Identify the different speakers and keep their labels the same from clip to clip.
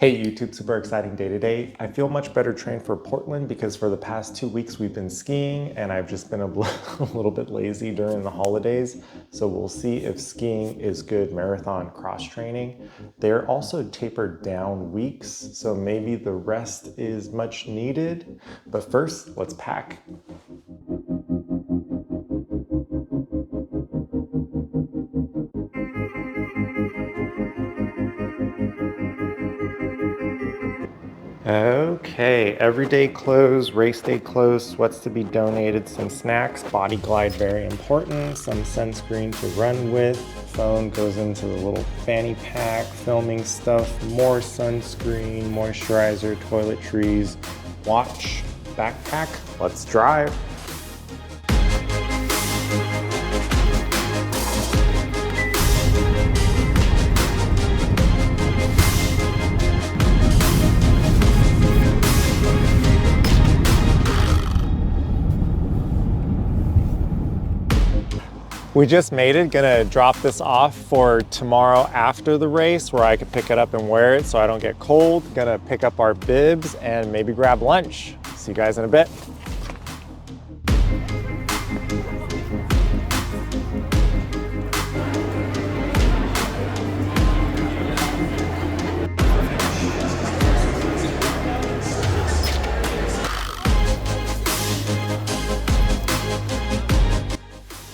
Speaker 1: Hey YouTube, super exciting day today. I feel much better trained for Portland because for the past 2 weeks we've been skiing and I've just been a little bit lazy during the holidays. So we'll see if skiing is good marathon cross training. They're also tapered down weeks, so maybe the rest is much needed. But first, let's pack. Okay, everyday clothes, race day clothes, sweats to be donated, some snacks, body glide very important, some sunscreen to run with, phone goes into the little fanny pack, filming stuff, more sunscreen, moisturizer, toiletries, watch, backpack, let's drive. We just made it, gonna drop this off for tomorrow after the race where I could pick it up and wear it so I don't get cold. Gonna pick up our bibs and maybe grab lunch. See you guys in a bit.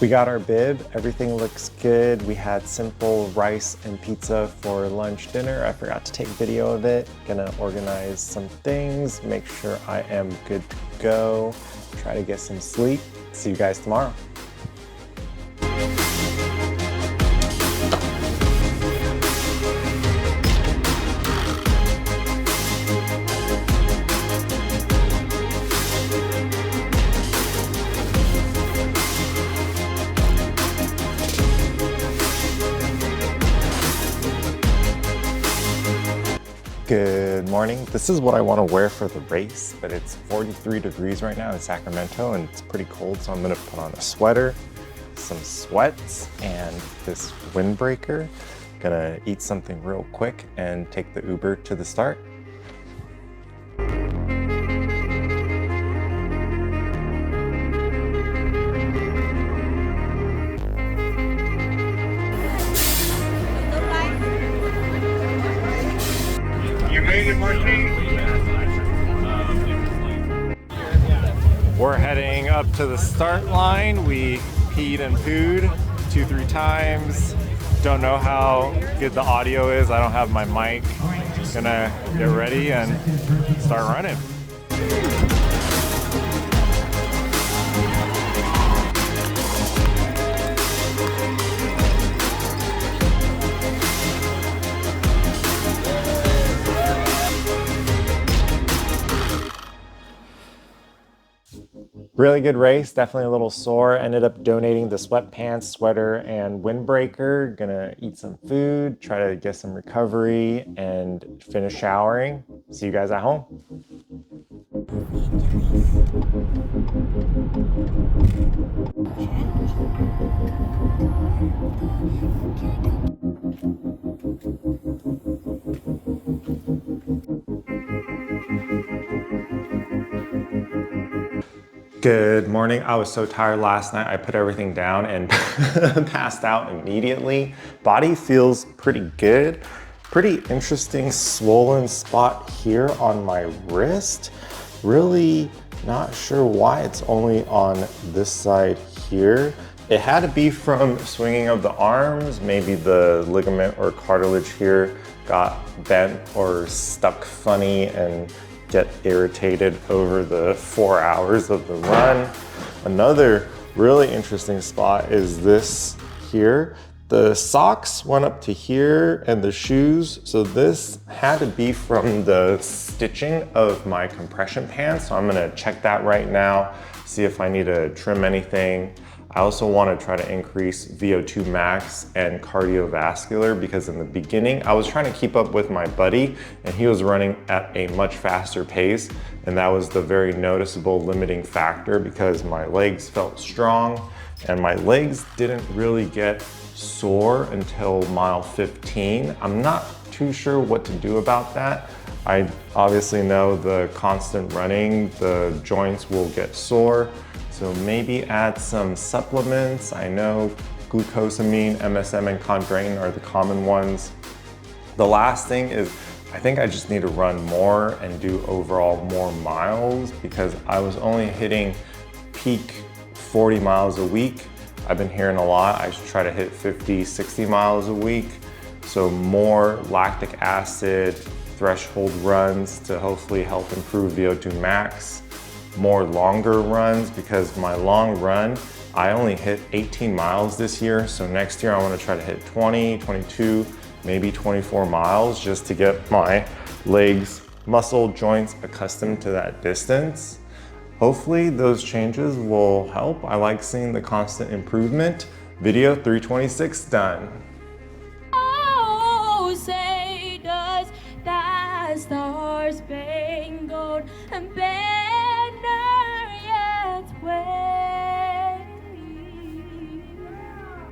Speaker 1: We got our bib, everything looks good. We had simple rice and pizza for lunch, dinner. I forgot to take video of it. Gonna organize some things, make sure I am good to go, try to get some sleep. See you guys tomorrow. Good morning. This is what I want to wear for the race, but it's 43 degrees right now in Sacramento and it's pretty cold, so I'm going to put on a sweater, some sweats, and this windbreaker. Gonna eat something real quick and take the Uber to the start. We're heading up to the start line. We peed and pooed 2-3 times. Don't know how good the audio is. I don't have my mic. Gonna get ready and start running. Really good race, definitely a little sore. Ended up donating the sweatpants, sweater, and windbreaker. Gonna eat some food, try to get some recovery, and finish showering. See you guys at home. Good morning. I was so tired last night. I put everything down and passed out immediately. Body feels pretty good. Pretty interesting swollen spot here on my wrist. Really not sure why it's only on this side here. It had to be from swinging of the arms. Maybe the ligament or cartilage here got bent or stuck funny and get irritated over the 4 hours of the run. Another really interesting spot is this here. The socks went up to here and the shoes, so this had to be from the stitching of my compression pants. So I'm gonna check that right now, see if I need to trim anything. I also want to try to increase VO2 max and cardiovascular because in the beginning I was trying to keep up with my buddy and he was running at a much faster pace, and that was the very noticeable limiting factor because my legs felt strong And my legs didn't really get sore until mile 15. I'm not too sure what to do about that. I obviously know the constant running, the joints will get sore. So maybe add some supplements. I know glucosamine, MSM, and chondroitin are the common ones. The last thing is, I think I just need to run more and do overall more miles, because I was only hitting peak 40 miles a week. I've been hearing a lot, I should try to hit 50, 60 miles a week. So more lactic acid threshold runs to hopefully help improve VO2 max. More longer runs, because my long run, I only hit 18 miles this year. So next year I want to try to hit 20, 22, maybe 24 miles just to get my legs, muscle, joints accustomed to that distance. Hopefully those changes will help. I like seeing the constant improvement. Video 326 done.
Speaker 2: Oh, say does that star-spangled